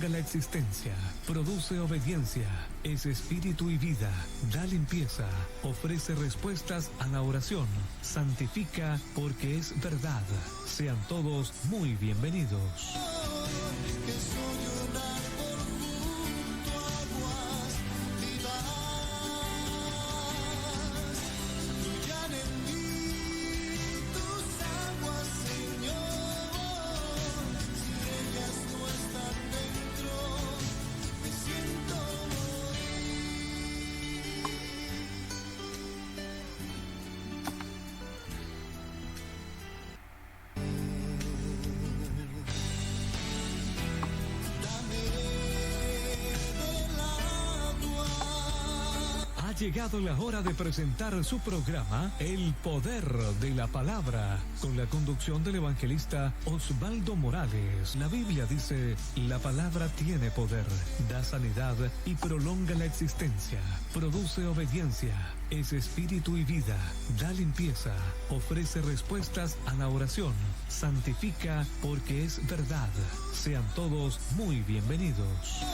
prolonga la existencia, produce obediencia, es espíritu y vida, da limpieza, ofrece respuestas a la oración, santifica porque es verdad. Sean todos muy bienvenidos. Ha llegado la hora de presentar su programa El Poder de la Palabra, con la conducción del evangelista Osvaldo Morales. La Biblia dice: la palabra tiene poder, da sanidad y prolonga la existencia, produce obediencia, es espíritu y vida, da limpieza, ofrece respuestas a la oración, santifica porque es verdad. Sean todos muy bienvenidos.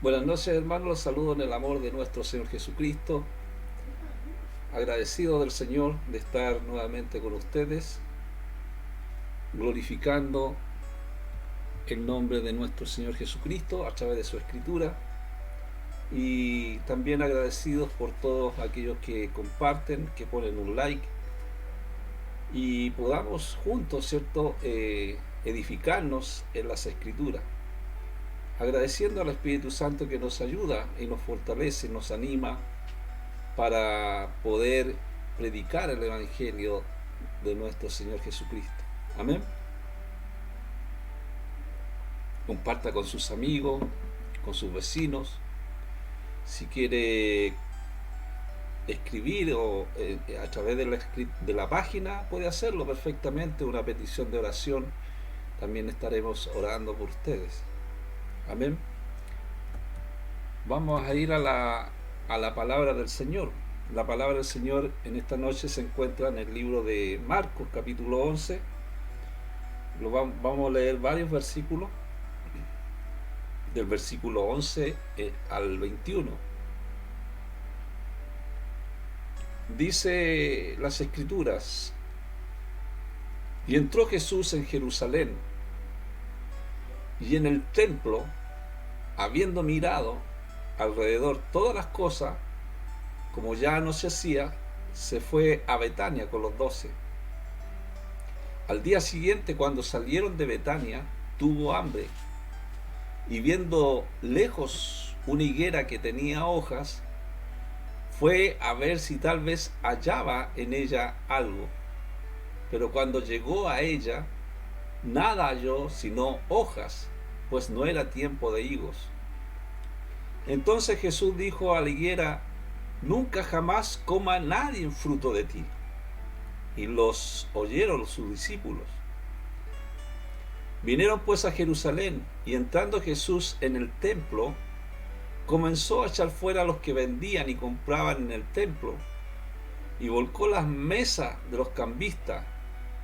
Buenas noches, hermanos, los saludo en el amor de nuestro Señor Jesucristo, agradecido del Señor de estar nuevamente con ustedes, glorificando el nombre de nuestro Señor Jesucristo a través de su Escritura, y también agradecidos por todos aquellos que comparten, que ponen un like, y podamos juntos, ¿cierto?, edificarnos en las Escrituras, agradeciendo al Espíritu Santo que nos ayuda y nos fortalece, nos anima para poder predicar el Evangelio de nuestro Señor Jesucristo. Amén. Comparta con sus amigos, con sus vecinos. Si quiere escribir o a través de la página, puede hacerlo perfectamente, una petición de oración. También estaremos orando por ustedes. Amén. Vamos a ir a la palabra del Señor. La palabra del Señor en esta noche se encuentra en el libro de Marcos, capítulo 11. Vamos a leer varios versículos, del versículo 11 al 21. Dice las Escrituras: y entró Jesús en Jerusalén, y en el templo, habiendo mirado alrededor todas las cosas, como ya no se hacía, se fue a Betania con los 12. Al día siguiente, cuando salieron de Betania, tuvo hambre, y viendo lejos una higuera que tenía hojas, fue a ver si tal vez hallaba en ella algo. Pero cuando llegó a ella, nada halló sino hojas, pues no era tiempo de higos. Entonces Jesús dijo a la higuera: nunca jamás coma nadie fruto de ti. Y los oyeron sus discípulos. Vinieron pues a Jerusalén, y entrando Jesús en el templo, comenzó a echar fuera a los que vendían y compraban en el templo, y volcó las mesas de los cambistas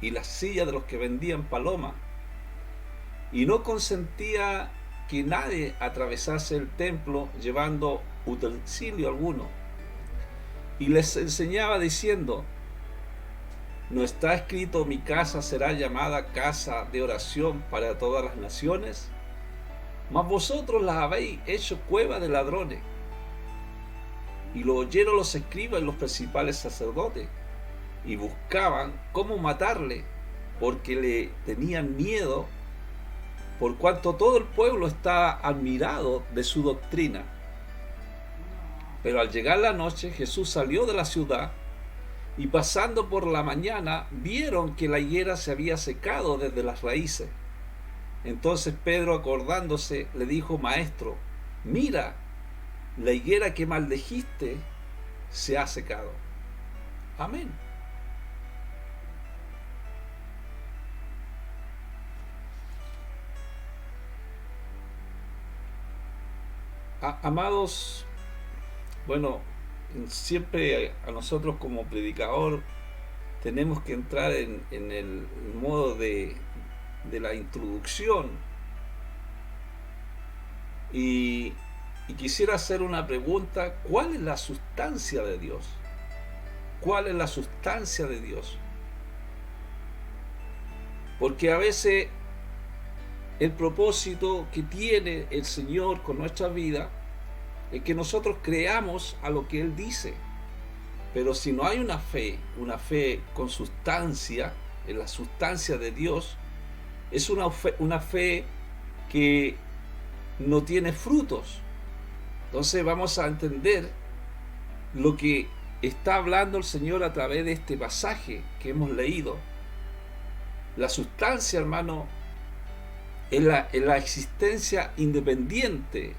y las sillas de los que vendían palomas, y no consentía que nadie atravesase el templo llevando utensilio alguno. Y les enseñaba diciendo: ¿no está escrito: mi casa será llamada casa de oración para todas las naciones? Mas vosotros la habéis hecho cueva de ladrones. Y lo oyeron los escribas y los principales sacerdotes, y buscaban cómo matarle, porque le tenían miedo, por cuanto todo el pueblo estaba admirado de su doctrina. Pero al llegar la noche, Jesús salió de la ciudad y pasando por la mañana vieron que la higuera se había secado desde las raíces. Entonces Pedro, acordándose, le dijo: Maestro, mira, la higuera que maldijiste se ha secado. Amén. Amados, bueno, siempre a nosotros como predicador tenemos que entrar en el modo de la introducción, y quisiera hacer una pregunta: ¿cuál es la sustancia de Dios? ¿Cuál es la sustancia de Dios? Porque a veces el propósito que tiene el Señor con nuestra vida es que nosotros creamos a lo que Él dice. Pero si no hay una fe con sustancia, en la sustancia de Dios, es una fe que no tiene frutos. Entonces vamos a entender lo que está hablando el Señor a través de este pasaje que hemos leído. La sustancia, hermano, es la existencia independiente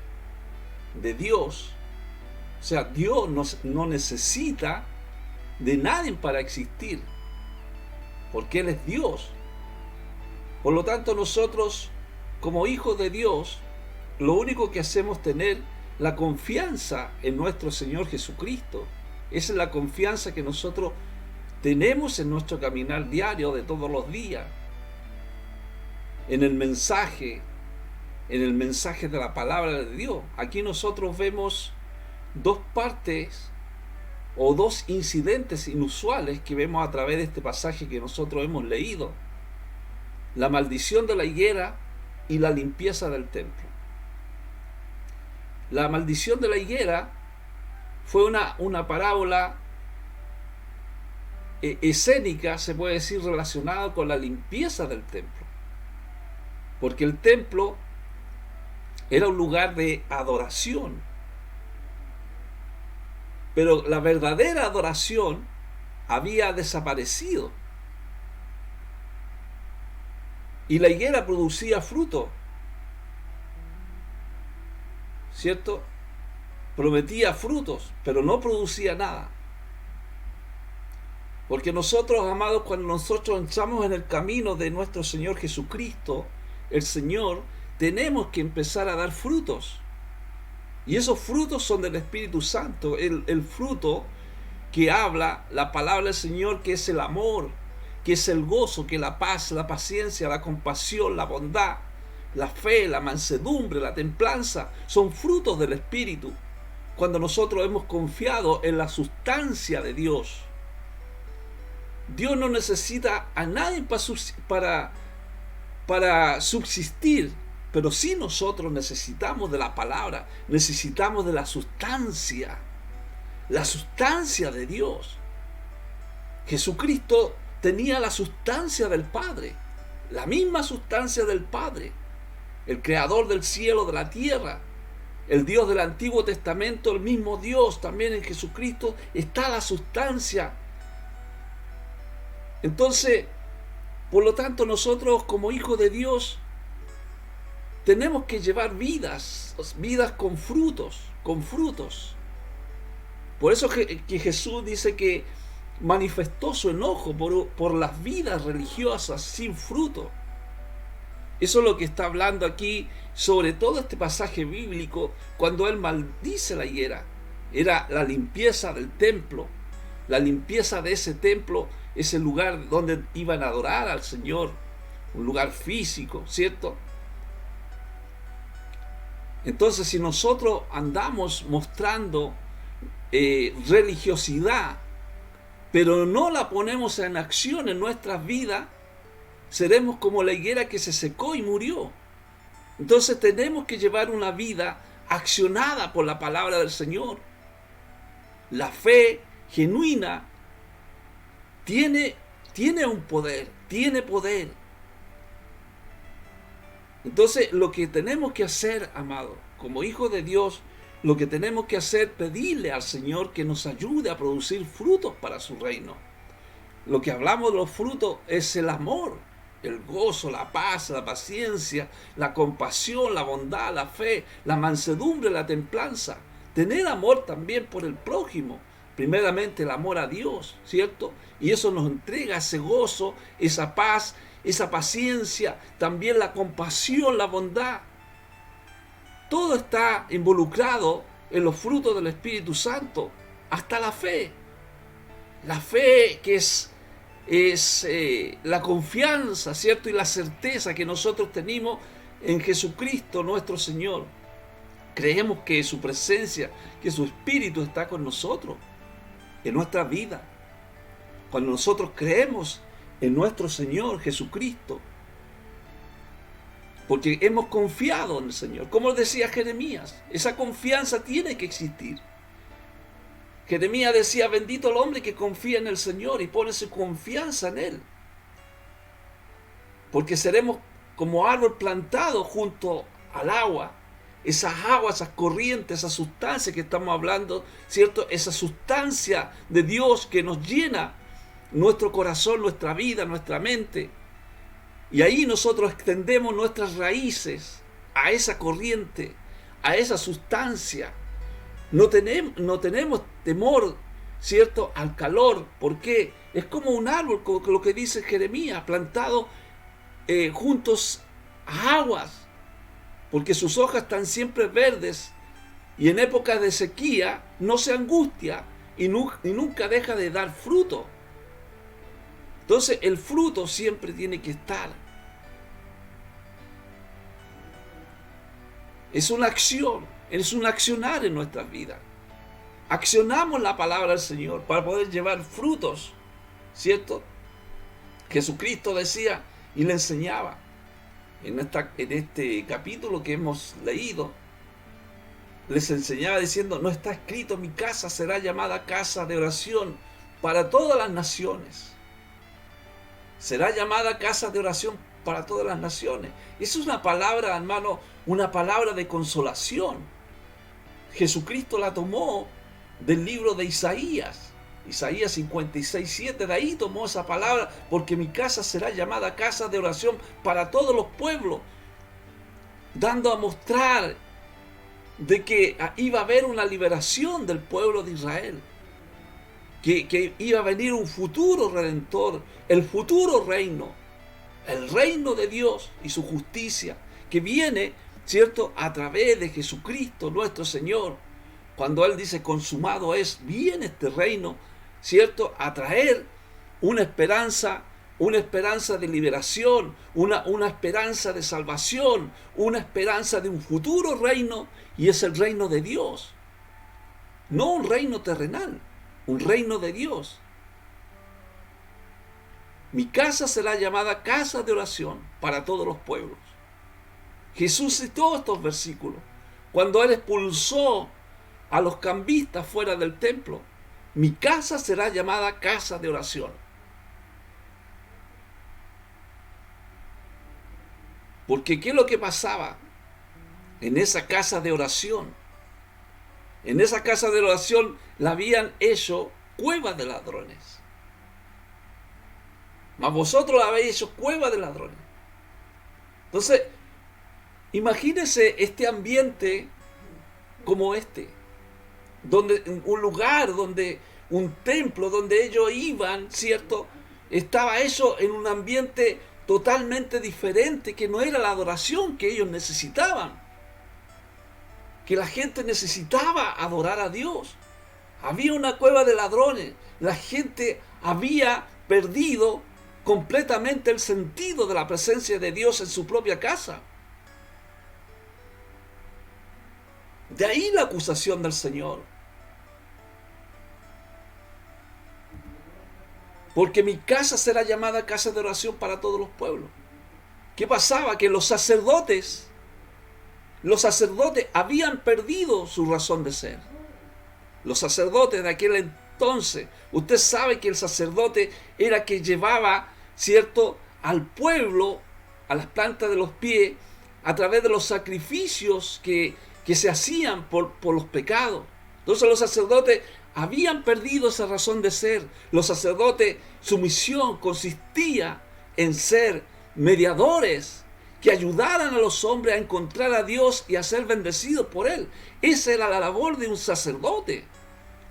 de Dios. O sea, Dios no necesita de nadie para existir, porque Él es Dios. Por lo tanto, nosotros, como hijos de Dios, lo único que hacemos es tener la confianza en nuestro Señor Jesucristo. Esa es la confianza que nosotros tenemos en nuestro caminar diario de todos los días. En el mensaje de la palabra de Dios. Aquí nosotros vemos dos partes o dos incidentes inusuales que vemos a través de este pasaje que nosotros hemos leído: la maldición de la higuera y la limpieza del templo. La maldición de la higuera fue una parábola escénica, se puede decir, relacionada con la limpieza del templo, porque el templo era un lugar de adoración, pero la verdadera adoración había desaparecido, y la higuera producía fruto, ¿cierto? Prometía frutos, pero no producía nada. Porque nosotros, amados, cuando nosotros entramos en el camino de nuestro Señor Jesucristo, el Señor, tenemos que empezar a dar frutos. Y esos frutos son del Espíritu Santo. El fruto que habla la palabra del Señor, que es el amor, que es el gozo, que es la paz, la paciencia, la compasión, la bondad, la fe, la mansedumbre, la templanza, son frutos del Espíritu. Cuando nosotros hemos confiado en la sustancia de Dios. Dios no necesita a nadie para subsistir, pero sí nosotros necesitamos de la palabra, necesitamos de la sustancia de Dios. Jesucristo tenía la sustancia del Padre, la misma sustancia del Padre, el creador del cielo, de la tierra, el Dios del Antiguo Testamento, el mismo Dios. También en Jesucristo está la sustancia. Entonces, por lo tanto, nosotros como hijos de Dios tenemos que llevar vidas con frutos, Por eso que Jesús dice que manifestó su enojo por las vidas religiosas sin fruto. Eso es lo que está hablando aquí, sobre todo este pasaje bíblico, cuando Él maldice la higuera. Era la limpieza del templo, la limpieza de ese templo, ese lugar donde iban a adorar al Señor, un lugar físico, ¿cierto? Entonces, si nosotros andamos mostrando religiosidad, pero no la ponemos en acción en nuestras vidas, seremos como la higuera que se secó y murió. Entonces tenemos que llevar una vida accionada por la palabra del Señor. La fe genuina tiene un poder, tiene poder. Entonces lo que tenemos que hacer, amado, como hijos de Dios, lo que tenemos que hacer es pedirle al Señor que nos ayude a producir frutos para su reino. Lo que hablamos de los frutos es el amor, el gozo, la paz, la paciencia, la compasión, la bondad, la fe, la mansedumbre, la templanza. Tener amor también por el prójimo. Primeramente el amor a Dios, ¿cierto? Y eso nos entrega ese gozo, esa paz, esa paciencia, también la compasión, la bondad. Todo está involucrado en los frutos del Espíritu Santo, hasta la fe. La fe que es la confianza, ¿cierto? Y la certeza que nosotros tenemos en Jesucristo nuestro Señor. Creemos que su presencia, que su Espíritu está con nosotros, en nuestra vida. Cuando nosotros creemos en nuestro Señor Jesucristo, porque hemos confiado en el Señor. Como decía Jeremías, esa confianza tiene que existir. Jeremías decía, bendito el hombre que confía en el Señor y pone su confianza en Él. Porque seremos como árbol plantado junto al agua. Esas aguas, esas corrientes, esa sustancia que estamos hablando, ¿cierto? Esa sustancia de Dios que nos llena nuestro corazón, nuestra vida, nuestra mente. Y ahí nosotros extendemos nuestras raíces a esa corriente, a esa sustancia. No tenemos temor, ¿cierto?, al calor. ¿Por qué? Es como un árbol, como lo que dice Jeremías, plantado juntos a aguas, porque sus hojas están siempre verdes y en épocas de sequía no se angustia y nunca deja de dar fruto. Entonces el fruto siempre tiene que estar. Es una acción, es un accionar en nuestras vidas. Accionamos la palabra del Señor para poder llevar frutos, ¿cierto? Jesucristo decía y le enseñaba en este capítulo que hemos leído, les enseñaba diciendo, no está escrito, mi casa será llamada casa de oración para todas las naciones. Será llamada casa de oración para todas las naciones. Esa es una palabra, hermano, una palabra de consolación. Jesucristo la tomó del libro de Isaías 56:7, de ahí tomó esa palabra, porque mi casa será llamada casa de oración para todos los pueblos, dando a mostrar de que iba a haber una liberación del pueblo de Israel, que iba a venir un futuro redentor, el futuro reino, el reino de Dios y su justicia, que viene, ¿cierto?, a través de Jesucristo nuestro Señor. Cuando Él dice consumado es, viene este reino, ¿cierto?, a traer una esperanza de liberación, una esperanza de salvación, una esperanza de un futuro reino, y es el reino de Dios. No un reino terrenal, un reino de Dios. Mi casa será llamada casa de oración para todos los pueblos. Jesús citó estos versículos cuando Él expulsó a los cambistas fuera del templo. Mi casa será llamada casa de oración. Porque ¿qué es lo que pasaba en esa casa de oración? En esa casa de oración la habían hecho cueva de ladrones. Mas vosotros la habéis hecho cueva de ladrones. Entonces, imagínense este ambiente como este, donde un lugar, donde un templo, donde ellos iban, ¿cierto?, estaba hecho en un ambiente totalmente diferente, que no era la adoración que ellos necesitaban, que la gente necesitaba adorar a Dios. Había una cueva de ladrones, la gente había perdido completamente el sentido de la presencia de Dios en su propia casa. De ahí la acusación del Señor. Porque mi casa será llamada casa de oración para todos los pueblos. ¿Qué pasaba? Que los sacerdotes habían perdido su razón de ser. Los sacerdotes de aquel entonces, usted sabe que el sacerdote era que llevaba, ¿cierto?, al pueblo a las plantas de los pies a través de los sacrificios que que se hacían por los pecados. Entonces los sacerdotes habían perdido esa razón de ser. Los sacerdotes, su misión consistía en ser mediadores que ayudaran a los hombres a encontrar a Dios y a ser bendecidos por Él. Esa era la labor de un sacerdote,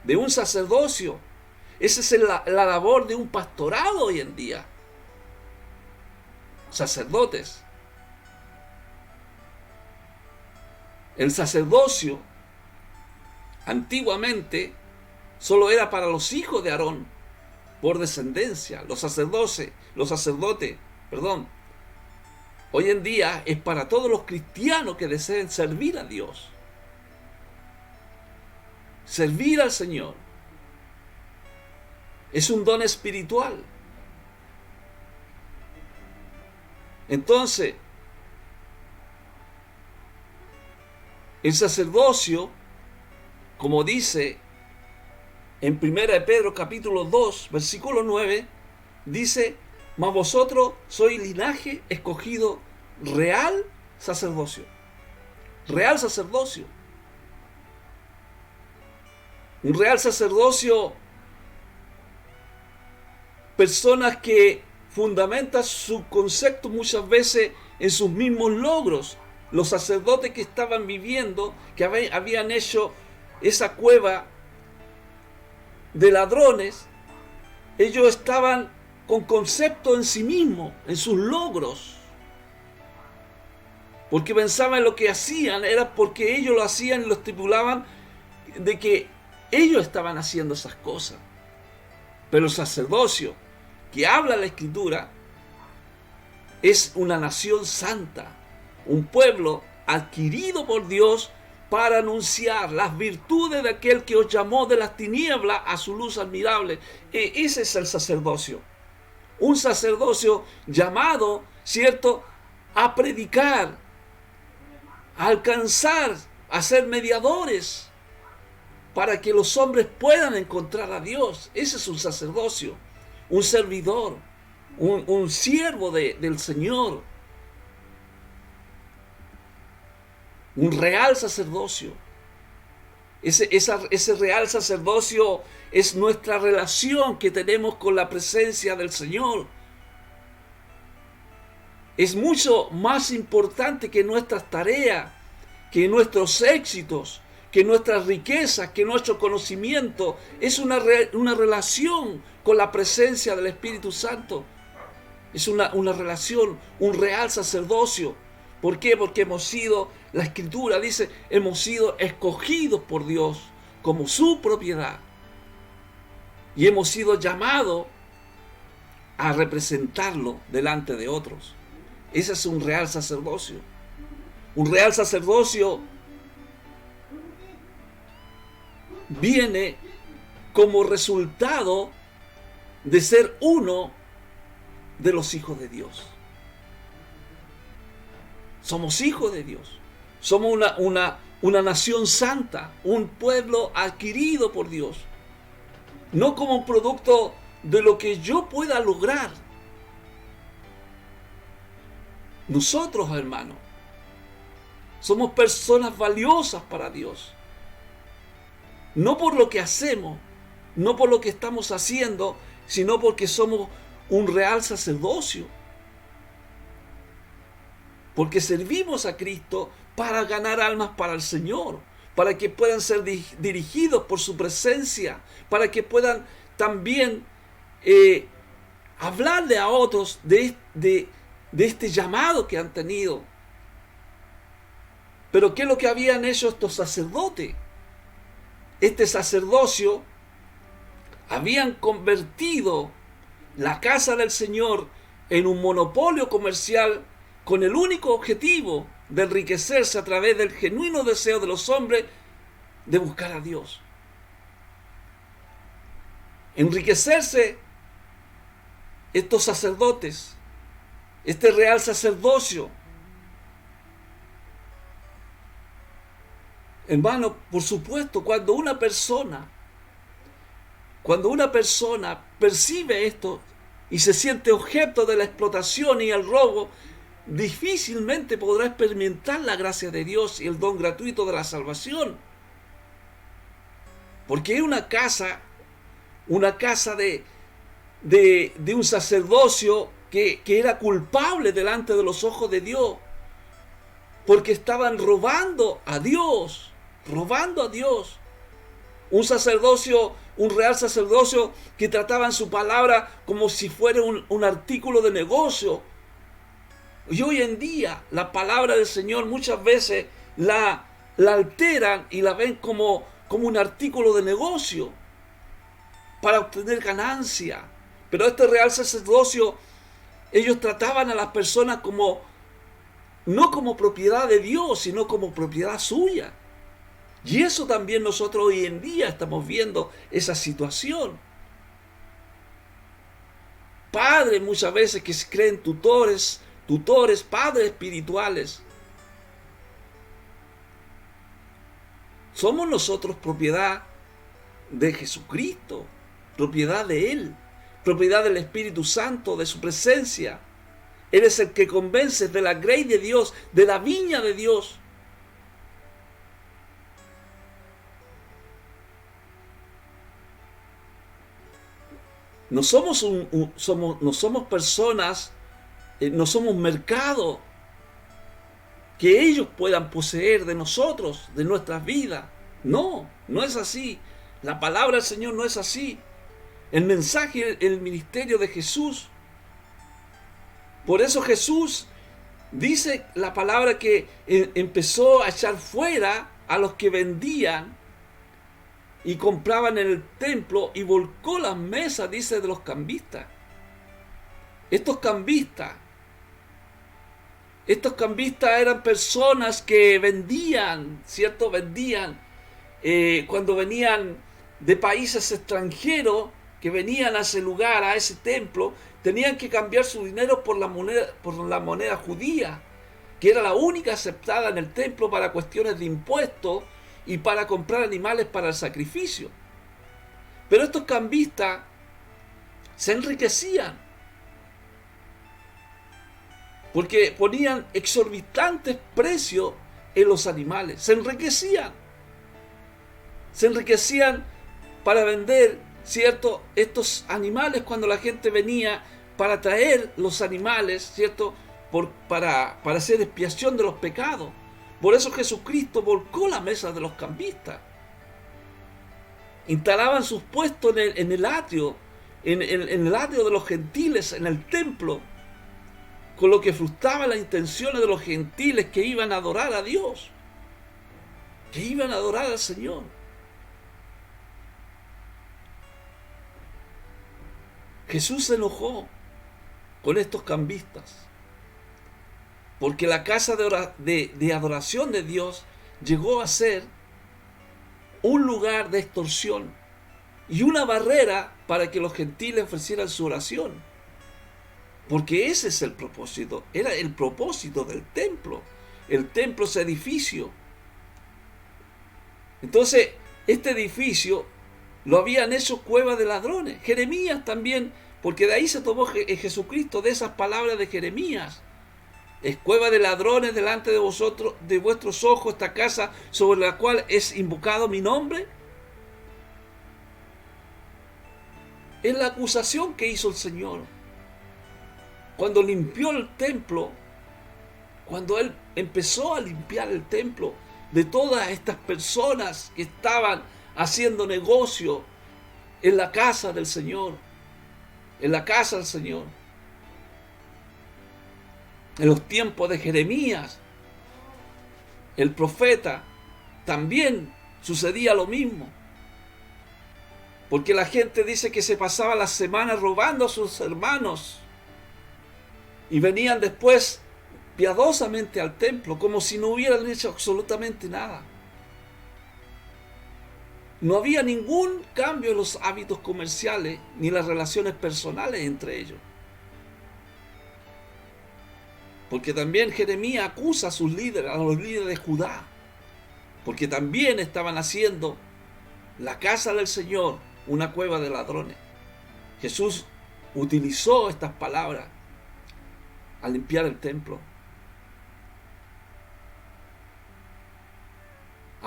de un sacerdocio. Esa es la labor de un pastorado hoy en día. Sacerdotes. El sacerdocio antiguamente solo era para los hijos de Aarón por descendencia. Los sacerdotes, hoy en día es para todos los cristianos que deseen servir a Dios, servir al Señor. Es un don espiritual. Entonces, el sacerdocio, como dice en 1 Pedro capítulo 2, versículo 9, dice: mas vosotros sois linaje escogido, real sacerdocio. Real sacerdocio. Un real sacerdocio, personas que fundamentan su concepto muchas veces en sus mismos logros. Los sacerdotes que estaban viviendo, que habían hecho esa cueva de ladrones, ellos estaban con concepto en sí mismos, en sus logros, porque pensaban en lo que hacían, era porque ellos lo hacían y lo estipulaban de que ellos estaban haciendo esas cosas. Pero el sacerdocio que habla la Escritura es una nación santa, un pueblo adquirido por Dios para anunciar las virtudes de aquel que os llamó de las tinieblas a su luz admirable. Ese es el sacerdocio. Un sacerdocio llamado, ¿cierto?, a predicar, a alcanzar, a ser mediadores para que los hombres puedan encontrar a Dios. Ese es un sacerdocio, un servidor, un siervo del Señor. Un real sacerdocio. Ese real sacerdocio es nuestra relación que tenemos con la presencia del Señor. Es mucho más importante que nuestras tareas, que nuestros éxitos, que nuestras riquezas, que nuestro conocimiento. Es una relación con la presencia del Espíritu Santo. Es una relación, un real sacerdocio. ¿Por qué? Porque hemos sido, la Escritura dice, hemos sido escogidos por Dios como su propiedad. Y hemos sido llamados a representarlo delante de otros. Ese es un real sacerdocio. Un real sacerdocio viene como resultado de ser uno de los hijos de Dios. Somos hijos de Dios. Somos una nación santa, un pueblo adquirido por Dios. No como un producto de lo que yo pueda lograr. Nosotros, hermanos, somos personas valiosas para Dios. No por lo que hacemos, no por lo que estamos haciendo, sino porque somos un real sacerdocio. Porque servimos a Cristo para ganar almas para el Señor, para que puedan ser dirigidos por su presencia, para que puedan también hablarle a otros de este llamado que han tenido. Pero ¿qué es lo que habían hecho estos sacerdotes? Este sacerdocio habían convertido la casa del Señor en un monopolio comercial con el único objetivo de enriquecerse a través del genuino deseo de los hombres de buscar a Dios. Enriquecerse estos sacerdotes, este real sacerdocio. Hermano, por supuesto, cuando una persona percibe esto y se siente objeto de la explotación y el robo, difícilmente podrá experimentar la gracia de Dios y el don gratuito de la salvación. Porque es una casa de un sacerdocio que era culpable delante de los ojos de Dios, porque estaban robando a Dios. Un sacerdocio, un real sacerdocio que trataban su palabra como si fuera un artículo de negocio. Y hoy en día la palabra del Señor muchas veces la alteran y la ven como un artículo de negocio para obtener ganancia. Pero este real sacerdocio, ellos trataban a las personas no como propiedad de Dios, sino como propiedad suya. Y eso también nosotros hoy en día estamos viendo esa situación. Padres muchas veces que se creen tutores, padres espirituales. Somos nosotros propiedad de Jesucristo, propiedad de Él, propiedad del Espíritu Santo, de su presencia. Él es el que convence de la grey de Dios, de la viña de Dios. No somos no somos personas, no somos mercado que ellos puedan poseer de nosotros, de nuestras vidas. No es así. La palabra del Señor no es así. El mensaje, el ministerio de Jesús. Por eso Jesús dice la palabra que empezó a echar fuera a los que vendían y compraban en el templo y volcó las mesas, dice, de los cambistas. Estos cambistas eran personas que vendían, ¿cierto? Cuando venían de países extranjeros, que venían a ese lugar, a ese templo, tenían que cambiar su dinero por la moneda judía, que era la única aceptada en el templo para cuestiones de impuestos y para comprar animales para el sacrificio. Pero estos cambistas se enriquecían porque ponían exorbitantes precios en los animales. Se enriquecían para vender, ¿cierto?, estos animales cuando la gente venía para traer los animales, ¿cierto?, para hacer expiación de los pecados. Por eso Jesucristo volcó la mesa de los cambistas. Instalaban sus puestos en el atrio, en el atrio de los gentiles, en el templo, con lo que frustraban las intenciones de los gentiles que iban a adorar a Dios, que iban a adorar al Señor. Jesús se enojó con estos cambistas, porque la casa de adoración de Dios llegó a ser un lugar de extorsión y una barrera para que los gentiles ofrecieran su oración. Porque ese es el propósito, era el propósito del templo. El templo es edificio. Entonces, este edificio lo habían hecho cueva de ladrones. Jeremías también, porque de ahí se tomó Jesucristo, de esas palabras de Jeremías. Es cueva de ladrones delante de vosotros, de vuestros ojos, esta casa sobre la cual es invocado mi nombre. Es la acusación que hizo el Señor cuando limpió el templo, cuando Él empezó a limpiar el templo de todas estas personas que estaban haciendo negocio en la casa del Señor, en la casa del Señor. En los tiempos de Jeremías, el profeta, también sucedía lo mismo. Porque la gente dice que se pasaba las semanas robando a sus hermanos y venían después piadosamente al templo, como si no hubieran hecho absolutamente nada. No había ningún cambio en los hábitos comerciales ni las relaciones personales entre ellos. Porque también Jeremías acusa a sus líderes, a los líderes de Judá, porque también estaban haciendo la casa del Señor una cueva de ladrones. Jesús utilizó estas palabras al limpiar el templo.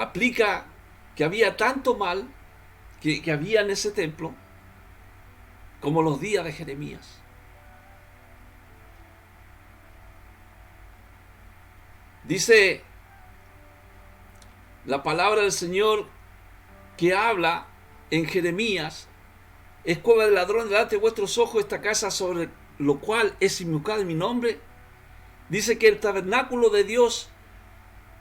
aplica que había tanto mal que había en ese templo como los días de Jeremías. Dice la palabra del Señor que habla en Jeremías: es cueva del ladrón delante de vuestros ojos esta casa sobre lo cual es invocado mi nombre. Dice que el tabernáculo de Dios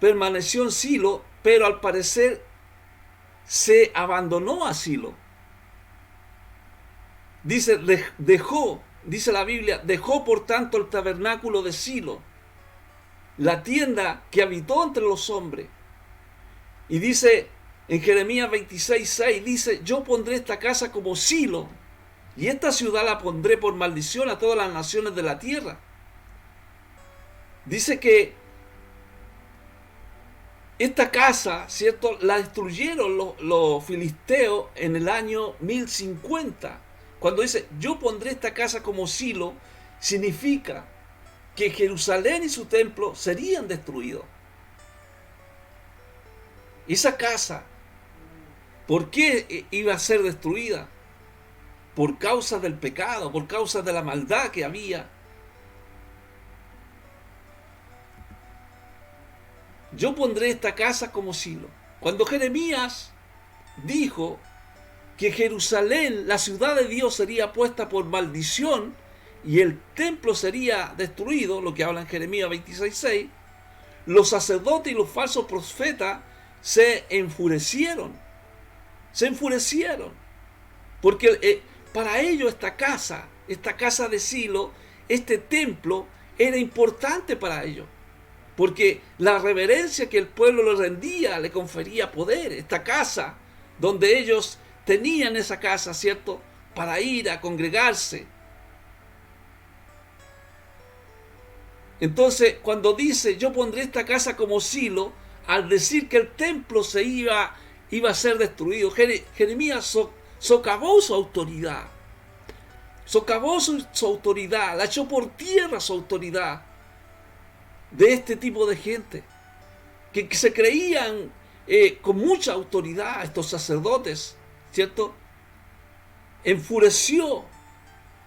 permaneció en Silo, pero al parecer se abandonó a Silo. Dice, dice la Biblia, dejó por tanto el tabernáculo de Silo, la tienda que habitó entre los hombres. Y dice en Jeremías 26:6, dice: yo pondré esta casa como Silo, y esta ciudad la pondré por maldición a todas las naciones de la tierra. Dice que esta casa, ¿cierto?, la destruyeron los filisteos en el año 1050. Cuando dice yo pondré esta casa como Silo, significa que Jerusalén y su templo serían destruidos. Esa casa, ¿por qué iba a ser destruida? Por causa del pecado, por causa de la maldad que había. Yo pondré esta casa como Silo. Cuando Jeremías dijo que Jerusalén, la ciudad de Dios, sería puesta por maldición y el templo sería destruido, lo que habla en Jeremías 26:6, los sacerdotes y los falsos profetas se enfurecieron. Se enfurecieron. Porque para ellos esta casa de Silo, este templo, era importante para ellos. Porque la reverencia que el pueblo le rendía le confería poder. Esta casa, donde ellos tenían esa casa, ¿cierto?, para ir a congregarse. Entonces, cuando dice yo pondré esta casa como Silo, al decir que el templo se iba a ser destruido, Jeremías socavó su autoridad. Socavó su autoridad, la echó por tierra su autoridad de este tipo de gente que se creían con mucha autoridad, estos sacerdotes, ¿cierto? Enfureció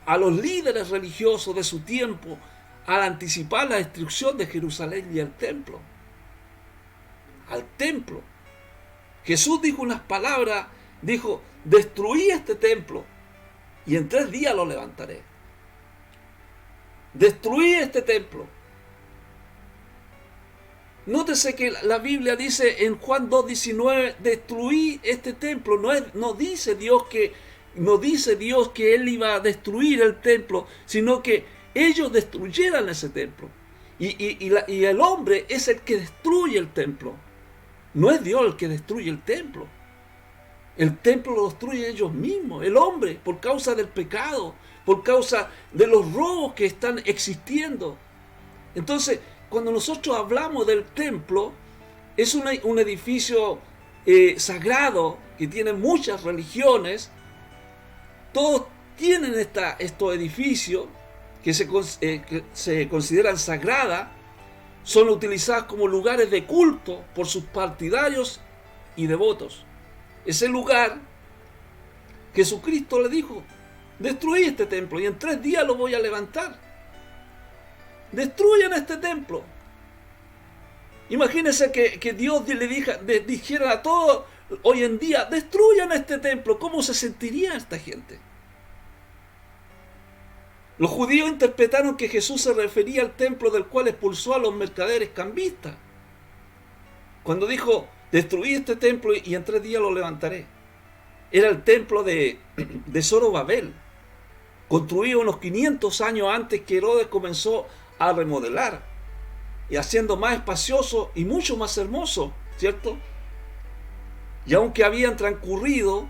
a los líderes religiosos de su tiempo al anticipar la destrucción de Jerusalén y el templo. Al templo. Jesús dijo unas palabras, dijo: destruí este templo y en 3 días lo levantaré. Destruí este templo. Nótese que la Biblia dice en Juan 2:19, destruí este templo. No dice Dios que Él iba a destruir el templo, sino que ellos destruyeran ese templo. Y el hombre es el que destruye el templo. No es Dios el que destruye el templo. El templo lo destruyen ellos mismos, el hombre, por causa del pecado, por causa de los robos que están existiendo. Entonces, cuando nosotros hablamos del templo, es un edificio sagrado que tiene muchas religiones. Todos tienen estos edificios que se consideran sagradas, son utilizados como lugares de culto por sus partidarios y devotos. Ese lugar, Jesucristo le dijo: destruí este templo y en 3 días lo voy a levantar. Destruyan este templo. Imagínense que Dios le dijera a todos hoy en día: destruyan este templo. ¿Cómo se sentiría esta gente? Los judíos interpretaron que Jesús se refería al templo del cual expulsó a los mercaderes cambistas. Cuando dijo: destruí este templo y en 3 días lo levantaré. Era el templo de Zorobabel, construido unos 500 años antes que Herodes comenzó a remodelar y haciendo más espacioso y mucho más hermoso, ¿cierto? Y aunque habían transcurrido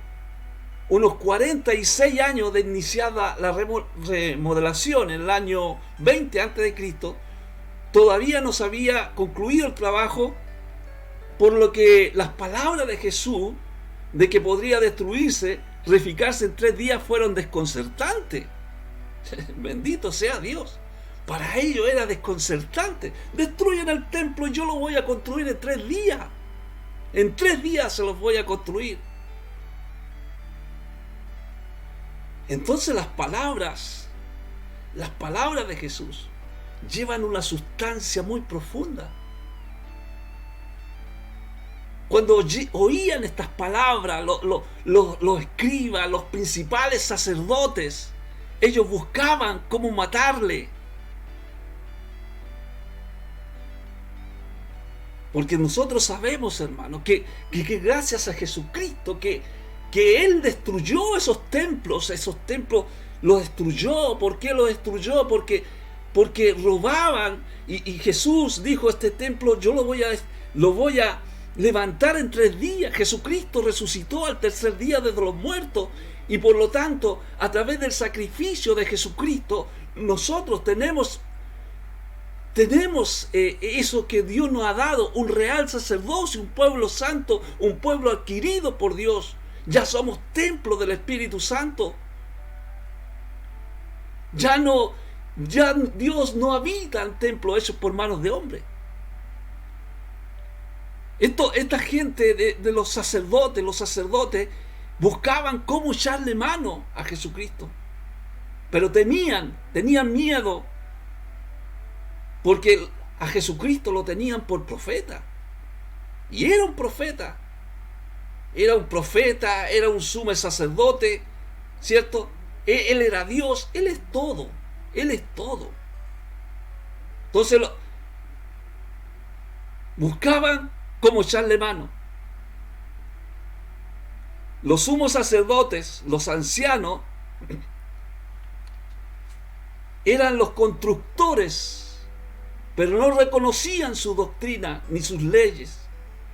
unos 46 años de iniciada la remodelación en el año 20 a.C., todavía no se había concluido el trabajo, por lo que las palabras de Jesús de que podría destruirse, reedificarse en 3 días fueron desconcertantes. Bendito sea Dios. Para ellos era desconcertante. Destruyen el templo y yo lo voy a construir en 3 días. En 3 días se los voy a construir. Entonces las palabras de Jesús llevan una sustancia muy profunda. Cuando oían estas palabras, los escribas, los principales sacerdotes, ellos buscaban cómo matarle. Porque nosotros sabemos, hermano, que gracias a Jesucristo, que Él destruyó esos templos los destruyó. ¿Por qué los destruyó? Porque robaban, y Jesús dijo: este templo yo lo voy a levantar en 3 días. Jesucristo resucitó al 3er día desde los muertos, y por lo tanto, a través del sacrificio de Jesucristo, nosotros tenemos eso que Dios nos ha dado, un real sacerdocio, un pueblo santo, un pueblo adquirido por Dios. Ya somos templo del Espíritu Santo. Ya Dios no habita en templos hechos por manos de hombre. Esta gente de los sacerdotes buscaban cómo echarle mano a Jesucristo, pero tenían miedo, porque a Jesucristo lo tenían por profeta, y era un profeta, era un sumo sacerdote, ¿cierto? Él era Dios, Él es todo. Entonces buscaban cómo echarle mano. Los sumos sacerdotes, los ancianos, eran los constructores, pero no reconocían su doctrina ni sus leyes.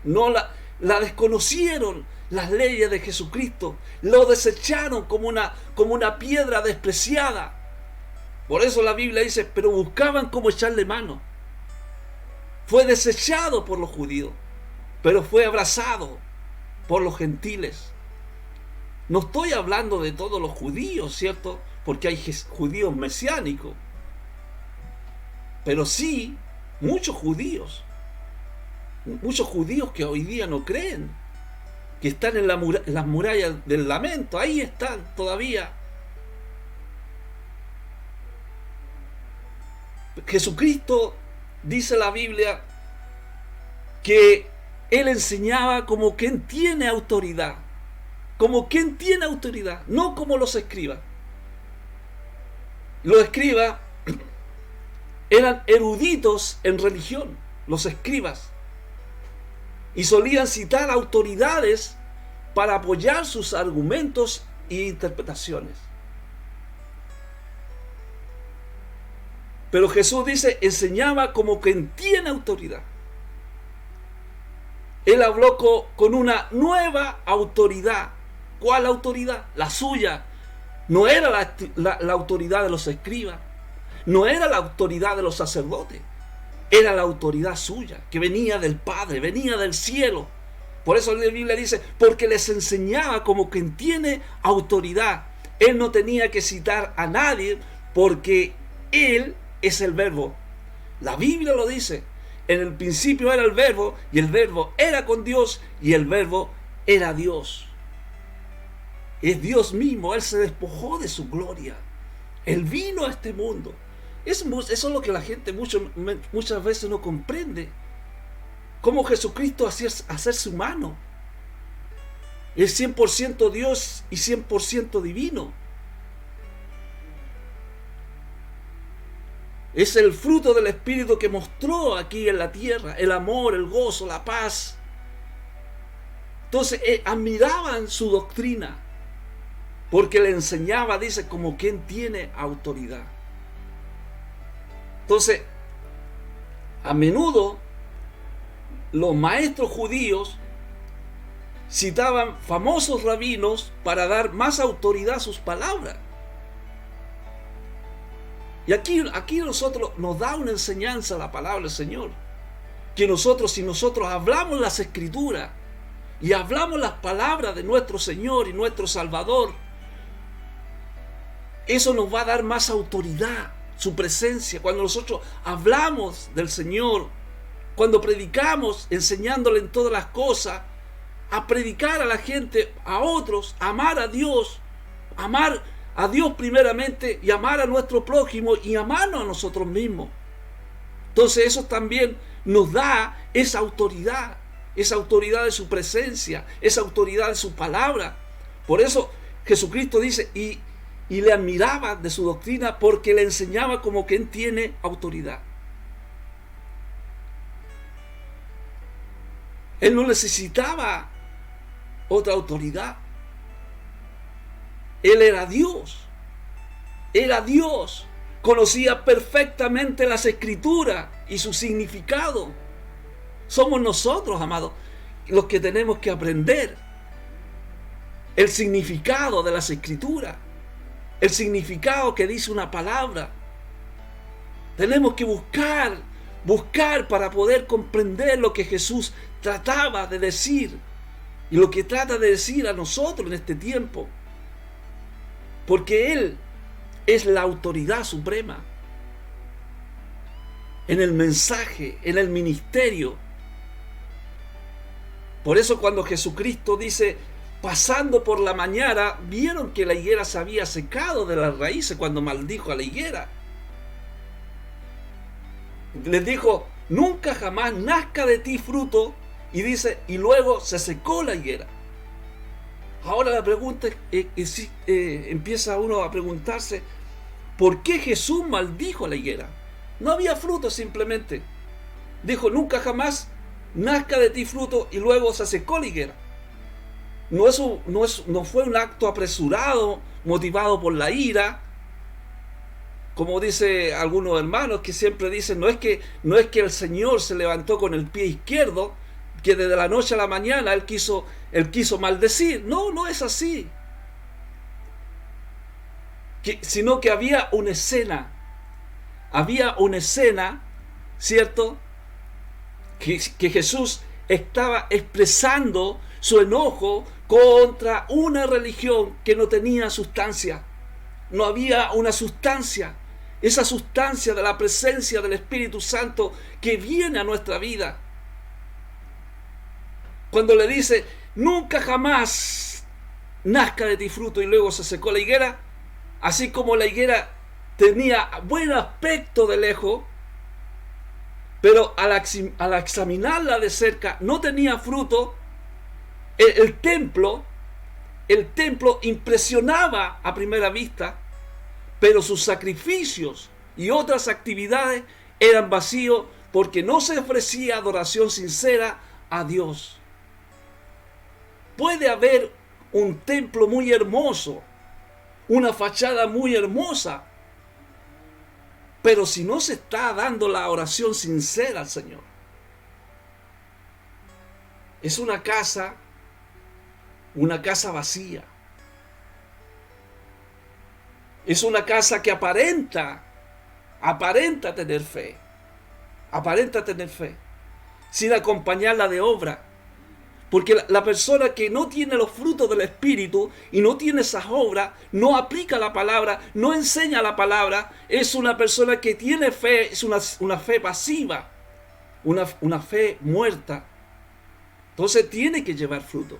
No la desconocieron, las leyes de Jesucristo. Lo desecharon como una piedra despreciada. Por eso la Biblia dice: pero buscaban cómo echarle mano. Fue desechado por los judíos, pero fue abrazado por los gentiles. No estoy hablando de todos los judíos, ¿cierto? Porque hay judíos mesiánicos. Pero sí, muchos judíos que hoy día no creen, que están en las murallas del lamento. Ahí están todavía. Jesucristo, dice la Biblia, que Él enseñaba como quien tiene autoridad. Como quien tiene autoridad, no como los escribas. Los escribas eran eruditos en religión, los escribas, y solían citar autoridades para apoyar sus argumentos e interpretaciones. Pero Jesús dice: enseñaba como quien tiene autoridad. Él habló con una nueva autoridad. ¿Cuál autoridad? La suya. No era la autoridad de los escribas, no era la autoridad de los sacerdotes, era la autoridad suya, que venía del Padre, venía del cielo. Por eso la Biblia dice: porque les enseñaba como quien tiene autoridad. Él no tenía que citar a nadie, porque Él es el Verbo. La Biblia lo dice: en el principio era el Verbo, y el Verbo era con Dios, y el Verbo era Dios. Es Dios mismo. Él se despojó de su gloria. Él vino a este mundo. Eso es lo que la gente muchas veces no comprende. Cómo Jesucristo hacerse humano. Es 100% Dios y 100% divino. Es el fruto del Espíritu que mostró aquí en la tierra: el amor, el gozo, la paz. Entonces admiraban su doctrina, porque le enseñaba, dice, como quien tiene autoridad. Entonces, a menudo los maestros judíos citaban famosos rabinos para dar más autoridad a sus palabras. Y aquí nosotros nos da una enseñanza la palabra del Señor, que si nosotros hablamos las Escrituras y hablamos las palabras de nuestro Señor y nuestro Salvador, eso nos va a dar más autoridad, su presencia. Cuando nosotros hablamos del Señor, cuando predicamos enseñándole en todas las cosas, a predicar a la gente, a otros, amar a Dios primeramente y amar a nuestro prójimo y amarnos a nosotros mismos. Entonces eso también nos da esa autoridad de su presencia, esa autoridad de su palabra. Por eso Jesucristo dice, y le admiraba de su doctrina porque le enseñaba como quien tiene autoridad. Él no necesitaba otra autoridad. Él era Dios. Conocía perfectamente las Escrituras y su significado. Somos nosotros, amados, los que tenemos que aprender el significado de las Escrituras, el significado que dice una palabra. Tenemos que buscar para poder comprender lo que Jesús trataba de decir y lo que trata de decir a nosotros en este tiempo. Porque Él es la autoridad suprema en el mensaje, en el ministerio. Por eso cuando Jesucristo dice, pasando por la mañana, vieron que la higuera se había secado de las raíces cuando maldijo a la higuera. Les dijo, nunca jamás nazca de ti fruto, y dice, y luego se secó la higuera. Ahora la pregunta empieza uno a preguntarse, ¿por qué Jesús maldijo a la higuera? No había fruto simplemente. Dijo, nunca jamás nazca de ti fruto, y luego se secó la higuera. No fue un acto apresurado, motivado por la ira, como dice algunos hermanos que siempre dicen, no es que el Señor se levantó con el pie izquierdo, que desde la noche a la mañana él quiso maldecir. No es así. Sino que había una escena, ¿cierto? Que Jesús estaba expresando su enojo contra una religión que no tenía sustancia. No había una sustancia, esa sustancia de la presencia del Espíritu Santo que viene a nuestra vida. Cuando le dice, nunca jamás nazca de ti fruto, y luego se secó la higuera, así como la higuera tenía buen aspecto de lejos, pero al examinarla de cerca no tenía fruto. El templo impresionaba a primera vista, pero sus sacrificios y otras actividades eran vacíos porque no se ofrecía adoración sincera a Dios. Puede haber un templo muy hermoso, una fachada muy hermosa, pero si no se está dando la oración sincera al Señor, es una casa vacía. Es una casa que aparenta tener fe, sin acompañarla de obra. Porque la persona que no tiene los frutos del Espíritu y no tiene esas obras, no aplica la palabra, no enseña la palabra, es una persona que tiene fe, es una fe pasiva, una fe muerta. Entonces tiene que llevar fruto.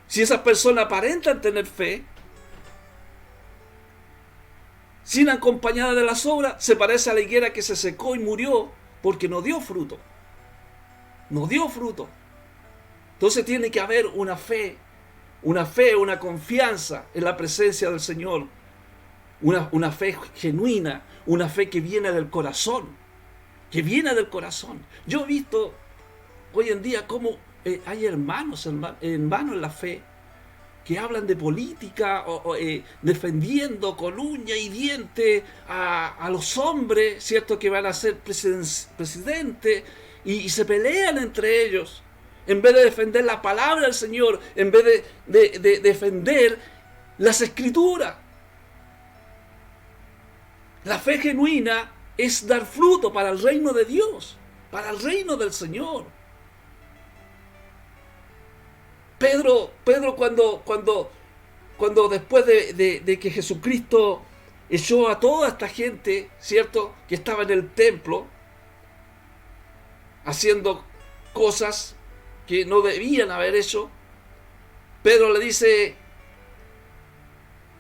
Si esas personas aparentan tener fe, sin acompañada de las obras, se parece a la higuera que se secó y murió porque no dio fruto. Entonces tiene que haber una fe, una confianza en la presencia del Señor, una fe genuina, una fe que viene del corazón, Yo he visto hoy en día cómo hay hermanos en la fe que hablan de política, defendiendo con uña y diente a los hombres, ¿cierto?, que van a ser presidente, y se pelean entre ellos, en vez de defender la palabra del Señor, en vez de defender las Escrituras. La fe genuina es dar fruto para el reino de Dios, para el reino del Señor. Pedro cuando después de que Jesucristo echó a toda esta gente, ¿cierto?, que estaba en el templo, haciendo cosas que no debían haber hecho. Pedro le dice,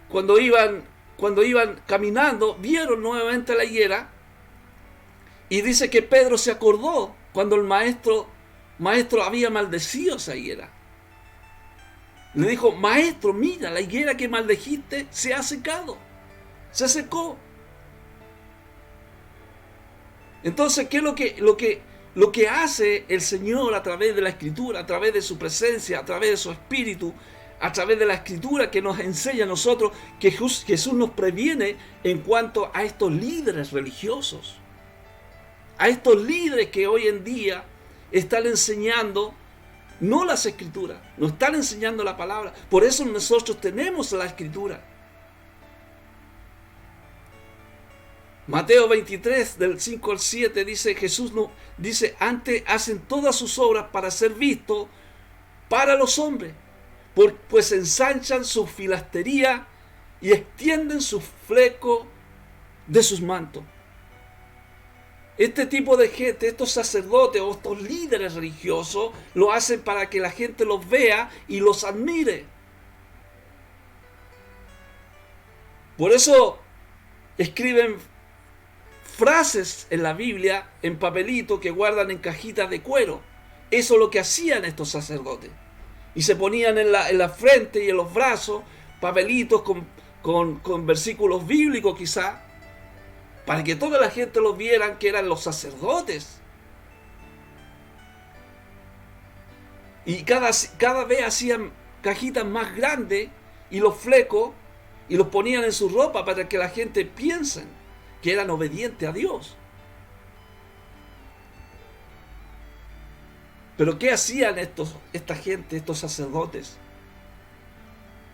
cuando iban caminando, vieron nuevamente la higuera, y dice que Pedro se acordó cuando el maestro había maldecido esa higuera. Le dijo, maestro, mira, la higuera que maldejiste se ha secado, se secó. Entonces, ¿qué es lo que hace el Señor a través de la Escritura, a través de su presencia, a través de su Espíritu, a través de la Escritura que nos enseña a nosotros que Jesús nos previene en cuanto a estos líderes religiosos, a estos líderes que hoy en día están enseñando no las Escrituras, nos están enseñando la palabra? Por eso nosotros tenemos la Escritura. Mateo 23, del 5 al 7, dice, Jesús no, dice, antes hacen todas sus obras para ser vistos para los hombres, pues ensanchan su filastería y extienden su fleco de sus mantos. Este tipo de gente, estos sacerdotes o estos líderes religiosos, lo hacen para que la gente los vea y los admire. Por eso escriben frases en la Biblia en papelito que guardan en cajitas de cuero. Eso es lo que hacían estos sacerdotes. Y se ponían en la frente y en los brazos papelitos con versículos bíblicos quizá, para que toda la gente los vieran que eran los sacerdotes. Y cada vez hacían cajitas más grandes y los flecos y los ponían en su ropa para que la gente piense que eran obedientes a Dios. Pero ¿qué hacían esta gente, estos sacerdotes?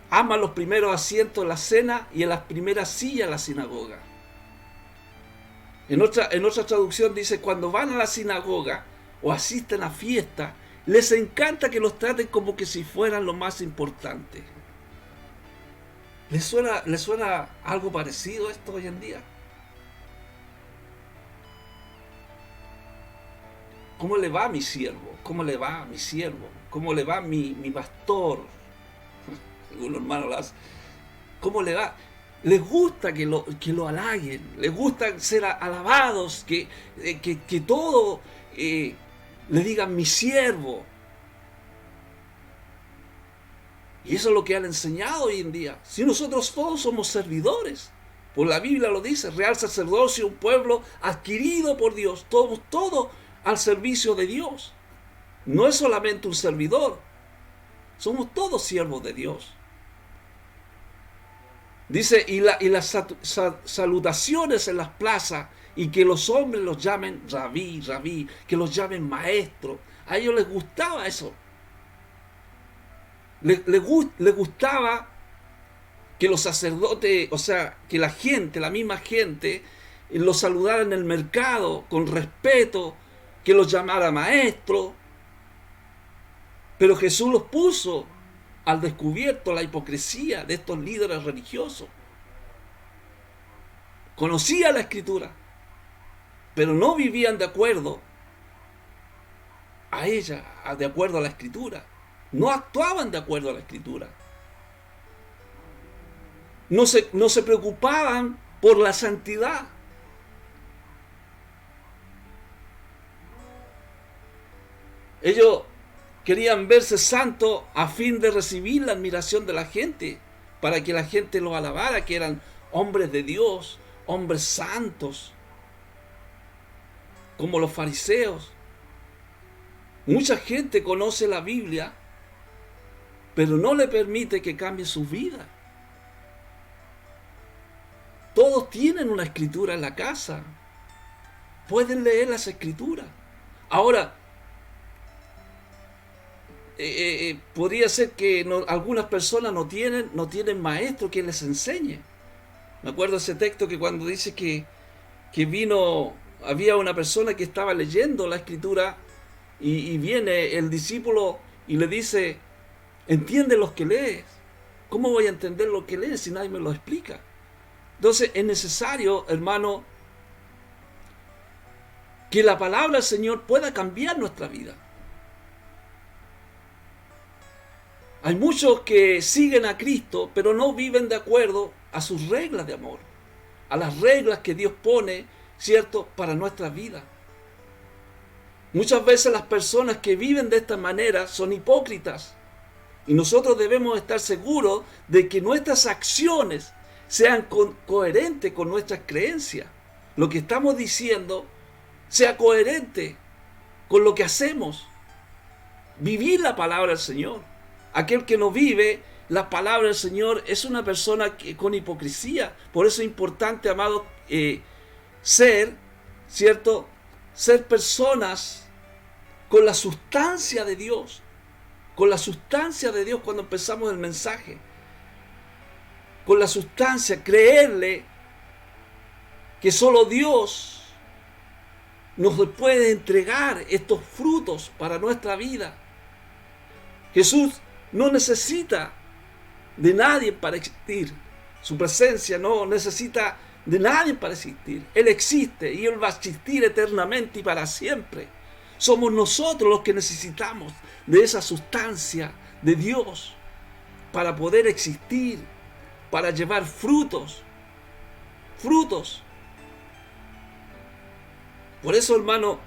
Aman los primeros asientos en la cena y en las primeras sillas en la sinagoga. En otra traducción dice, cuando van a la sinagoga o asisten a fiestas, les encanta que los traten como que si fueran lo más importante. ¿Les suena algo parecido a esto hoy en día? ¿Cómo le va a mi siervo? ¿Cómo le va a mi siervo? ¿Cómo le va a mi pastor? Algunos hermanos ¿cómo le va? Les gusta que lo halaguen, les gusta ser alabados, que todo le digan mi siervo. Y eso es lo que han enseñado hoy en día. Si nosotros todos somos servidores, pues la Biblia lo dice, real sacerdocio, un pueblo adquirido por Dios, todos al servicio de Dios. No es solamente un servidor, somos todos siervos de Dios. Dice, y las salutaciones en las plazas, y que los hombres los llamen rabí, rabí, que los llamen maestro. A ellos les gustaba eso. Les gustaba que los sacerdotes, o sea, que la gente, la misma gente, los saludara en el mercado con respeto, que los llamara maestro. Pero Jesús los puso al descubierto la hipocresía de estos líderes religiosos. Conocían la Escritura, pero no vivían de acuerdo a ella, de acuerdo a la Escritura. No actuaban de acuerdo a la Escritura. No se preocupaban por la santidad. Ellos querían verse santos a fin de recibir la admiración de la gente, para que la gente los alabara, que eran hombres de Dios, hombres santos, como los fariseos. Mucha gente conoce la Biblia, pero no le permite que cambie su vida. Todos tienen una escritura en la casa, pueden leer las escrituras. Ahora, podría ser que algunas personas no tienen maestro que les enseñe. Me acuerdo ese texto que cuando dice que había una persona que estaba leyendo la escritura y viene el discípulo y le dice, entiende lo que lees. ¿Cómo voy a entender lo que lees si nadie me lo explica? Entonces es necesario, hermano, que la palabra del Señor pueda cambiar nuestra vida. Hay muchos que siguen a Cristo, pero no viven de acuerdo a sus reglas de amor, a las reglas que Dios pone, ¿cierto?, para nuestra vida. Muchas veces las personas que viven de esta manera son hipócritas. Y nosotros debemos estar seguros de que nuestras acciones sean coherentes con nuestras creencias. Lo que estamos diciendo sea coherente con lo que hacemos. Vivir la palabra del Señor. Aquel que no vive la palabra del Señor es una persona con hipocresía. Por eso es importante, amados, ser personas con la sustancia de Dios. Con la sustancia de Dios cuando empezamos el mensaje. Con la sustancia, creerle que solo Dios nos puede entregar estos frutos para nuestra vida. Jesús no necesita de nadie para existir. Su presencia no necesita de nadie para existir. Él existe y Él va a existir eternamente y para siempre. Somos nosotros los que necesitamos de esa sustancia de Dios para poder existir, para llevar frutos. Frutos. Por eso, hermano,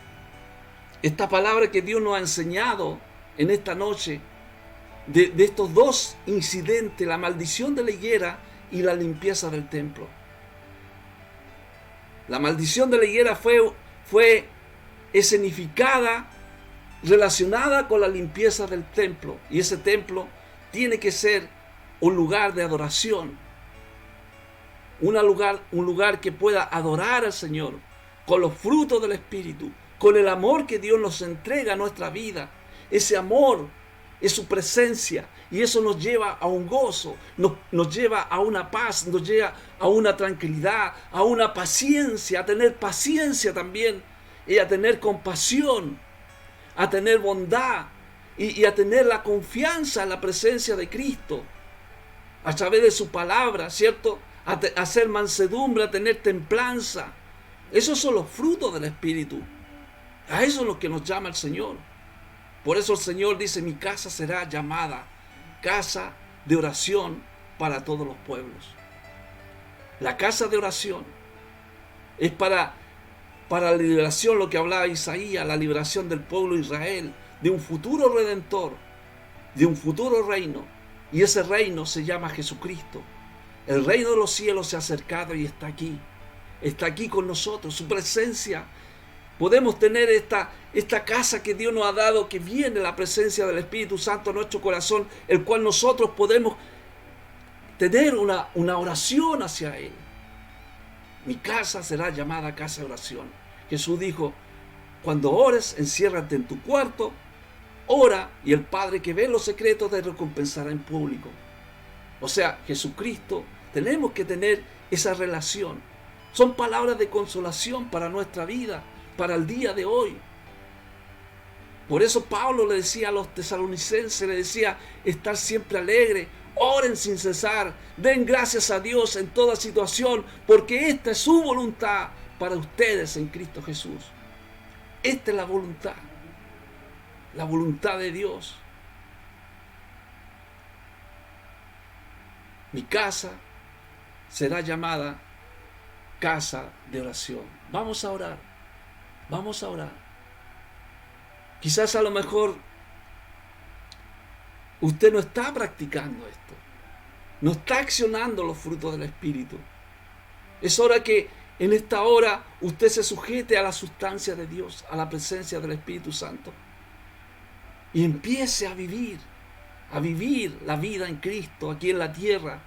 esta palabra que Dios nos ha enseñado en esta noche, de estos dos incidentes, la maldición de la higuera y la limpieza del templo. La maldición de la higuera fue escenificada, relacionada con la limpieza del templo. Y ese templo tiene que ser un lugar de adoración. Un lugar que pueda adorar al Señor con los frutos del Espíritu, con el amor que Dios nos entrega a nuestra vida. Ese amor es su presencia y eso nos lleva a un gozo, nos lleva a una paz, nos lleva a una tranquilidad, a una paciencia, a tener paciencia también y a tener compasión, a tener bondad y a tener la confianza en la presencia de Cristo a través de su palabra, ¿cierto? A hacer mansedumbre, a tener templanza. Esos son los frutos del Espíritu. A eso es lo que nos llama el Señor. Por eso el Señor dice: mi casa será llamada casa de oración para todos los pueblos. La casa de oración es para la liberación, lo que hablaba Isaías, la liberación del pueblo de Israel, de un futuro redentor, de un futuro reino. Y ese reino se llama Jesucristo. El reino de los cielos se ha acercado y está aquí. Está aquí con nosotros, su presencia. Podemos tener esta casa que Dios nos ha dado, que viene la presencia del Espíritu Santo en nuestro corazón, el cual nosotros podemos tener una oración hacia Él. Mi casa será llamada casa de oración. Jesús dijo: cuando ores, enciérrate en tu cuarto, ora, y el Padre que ve los secretos te recompensará en público. O sea, Jesucristo, tenemos que tener esa relación. Son palabras de consolación para nuestra vida, para el día de hoy. Por eso Pablo le decía a los tesalonicenses, le decía: estar siempre alegre, oren sin cesar, den gracias a Dios en toda situación, porque esta es su voluntad para ustedes en Cristo Jesús. Esta es la voluntad de Dios. Mi casa será llamada casa de oración. Vamos a orar. Vamos a orar. Quizás a lo mejor usted no está practicando esto. No está accionando los frutos del Espíritu. Es hora que en esta hora usted se sujete a la sustancia de Dios, a la presencia del Espíritu Santo. Y empiece a vivir la vida en Cristo, aquí en la tierra.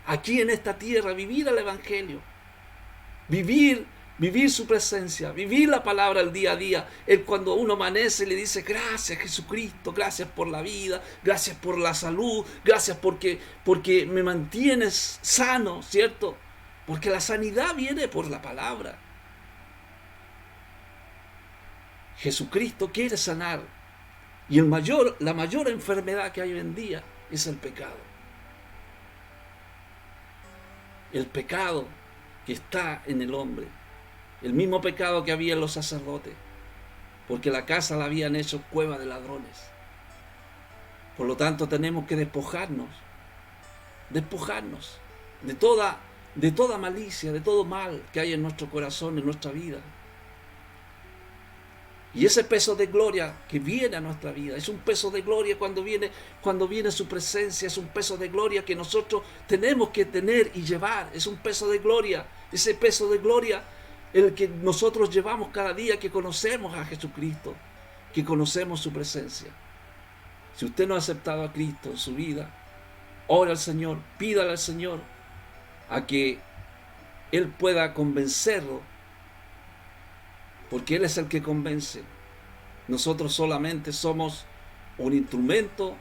Aquí en esta tierra, vivir el Evangelio. Vivir su presencia, vivir la palabra el día a día. Él, cuando uno amanece, le dice: gracias Jesucristo, gracias por la vida, gracias por la salud, gracias porque me mantienes sano, ¿cierto? Porque la sanidad viene por la palabra. Jesucristo quiere sanar. Y la mayor enfermedad que hay hoy en día es el pecado. El pecado que está en el hombre. El mismo pecado que había en los sacerdotes, porque la casa la habían hecho cueva de ladrones. Por lo tanto, tenemos que despojarnos de toda malicia, de todo mal que hay en nuestro corazón, en nuestra vida. Y ese peso de gloria que viene a nuestra vida, es un peso de gloria cuando viene su presencia, es un peso de gloria que nosotros tenemos que tener y llevar, es un peso de gloria, ese peso de gloria el que nosotros llevamos cada día que conocemos a Jesucristo, que conocemos su presencia. Si usted no ha aceptado a Cristo en su vida, ore al Señor, pídale al Señor a que Él pueda convencerlo, porque Él es el que convence. Nosotros solamente somos un instrumento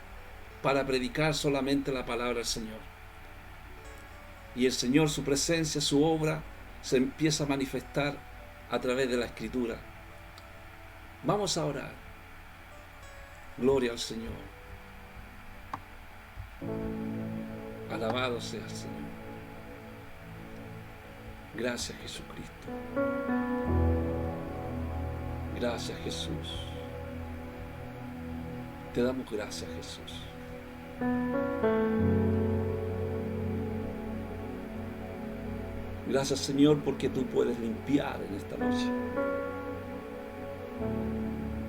para predicar solamente la palabra del Señor. Y el Señor, su presencia, su obra, se empieza a manifestar a través de la Escritura. Vamos a orar. Gloria al Señor. Alabado sea el Señor. Gracias, Jesucristo. Gracias, Jesús. Te damos gracias, Jesús. Gracias, Señor, porque tú puedes limpiar en esta noche.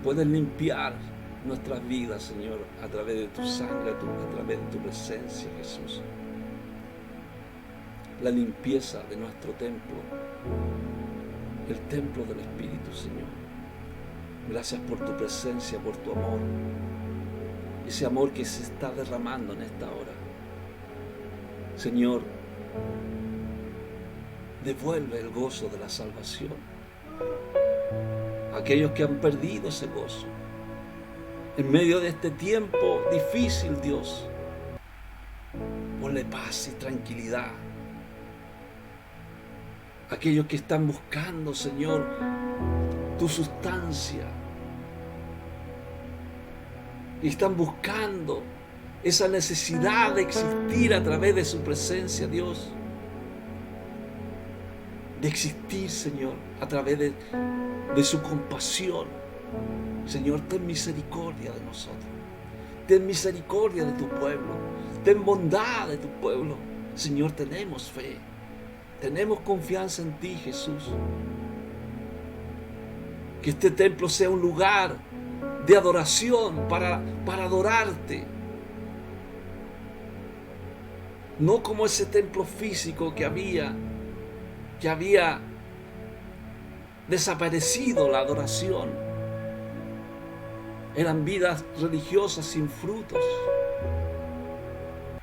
Puedes limpiar nuestras vidas, Señor, a través de tu sangre, a través de tu presencia, Jesús. La limpieza de nuestro templo, el templo del Espíritu, Señor. Gracias por tu presencia, por tu amor. Ese amor que se está derramando en esta hora. Señor, devuelve el gozo de la salvación a aquellos que han perdido ese gozo. En medio de este tiempo difícil, Dios, ponle paz y tranquilidad. Aquellos que están buscando, Señor, tu sustancia, y están buscando esa necesidad de existir a través de su presencia, Dios, de existir, Señor, a través de su compasión. Señor, ten misericordia de nosotros, ten misericordia de tu pueblo, ten bondad de tu pueblo. Señor, tenemos fe, tenemos confianza en ti, Jesús. Que este templo sea un lugar de adoración para adorarte. No como ese templo físico que había desaparecido la adoración. Eran vidas religiosas sin frutos.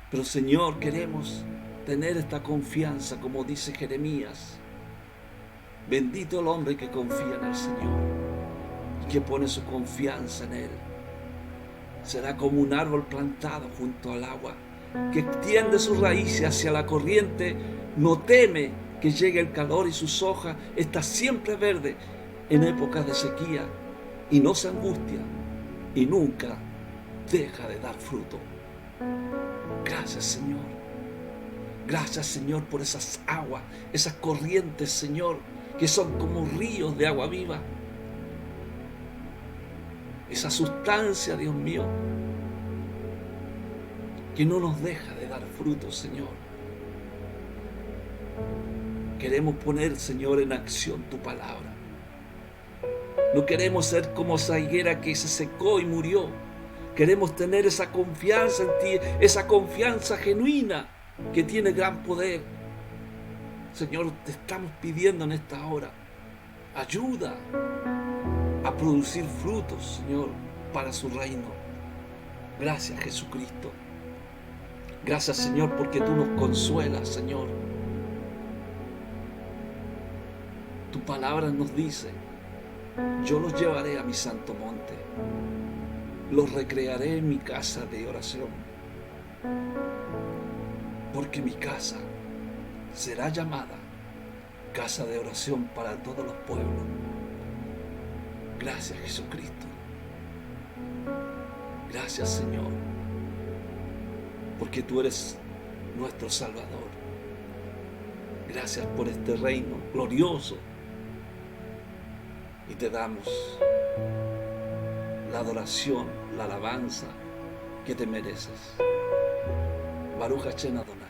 Pero, Señor, queremos tener esta confianza, como dice Jeremías. Bendito el hombre que confía en el Señor y que pone su confianza en Él. Será como un árbol plantado junto al agua, que extiende sus raíces hacia la corriente, no teme que llegue el calor y sus hojas están siempre verdes en épocas de sequía, y no se angustia y nunca deja de dar fruto. Gracias, Señor. Gracias, Señor, por esas aguas, esas corrientes, Señor, que son como ríos de agua viva. Esa sustancia, Dios mío, que no nos deja de dar frutos, Señor. Queremos poner, Señor, en acción tu palabra. No queremos ser como esa higuera que se secó y murió. Queremos tener esa confianza en ti, esa confianza genuina que tiene gran poder. Señor, te estamos pidiendo en esta hora ayuda a producir frutos, Señor, para su reino. Gracias, Jesucristo. Gracias, Señor, porque tú nos consuelas, Señor. Tu palabra nos dice: yo los llevaré a mi santo monte, los recrearé en mi casa de oración, porque mi casa será llamada casa de oración para todos los pueblos. Gracias, Jesucristo. Gracias, Señor, porque tú eres nuestro Salvador. Gracias por este reino glorioso. Y te damos la adoración, la alabanza que te mereces. Baruch Hashem Adonai.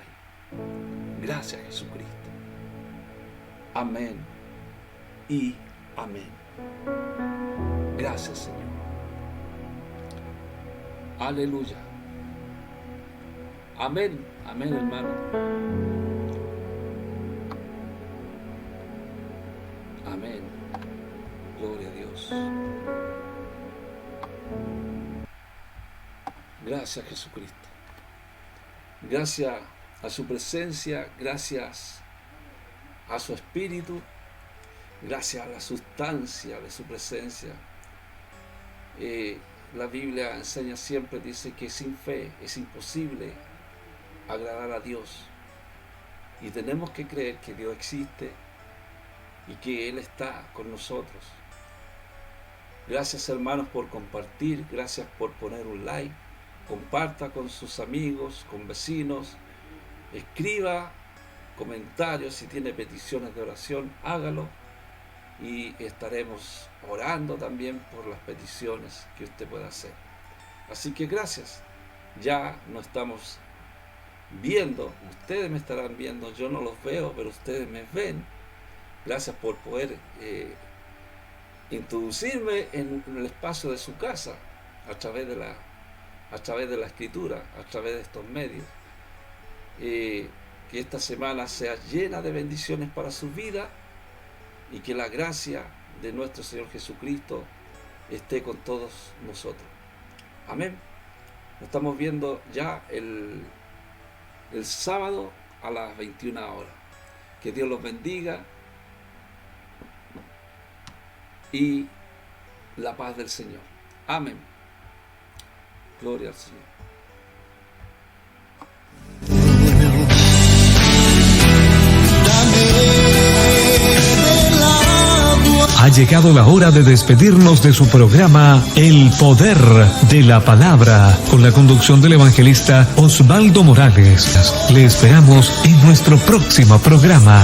Gracias, Jesucristo. Amén y amén. Gracias, Señor. Aleluya. Amén. Amén, hermano. Amén. Gloria a Dios. Gracias, Jesucristo. Gracias a su presencia, gracias a su espíritu, gracias a la sustancia de su presencia. La Biblia enseña siempre, dice que sin fe es imposible agradar a Dios. Y tenemos que creer que Dios existe y que Él está con nosotros. Gracias, hermanos, por compartir, gracias por poner un like. Comparta con sus amigos, con vecinos, escriba comentarios, si tiene peticiones de oración, hágalo y estaremos orando también por las peticiones que usted pueda hacer. Así que gracias, ya nos estamos viendo, ustedes me estarán viendo, yo no los veo, pero ustedes me ven. Gracias por poder introducirme en el espacio de su casa a través de la escritura, a través de estos medios. Que esta semana sea llena de bendiciones para su vida y que la gracia de nuestro Señor Jesucristo esté con todos nosotros. Amén. Nos estamos viendo ya el sábado a las 21 horas. Que Dios los bendiga y la paz del Señor. Amén. Gloria al Señor. Ha llegado la hora de despedirnos de su programa El Poder de la Palabra, con la conducción del evangelista Osvaldo Morales. Le esperamos en nuestro próximo programa.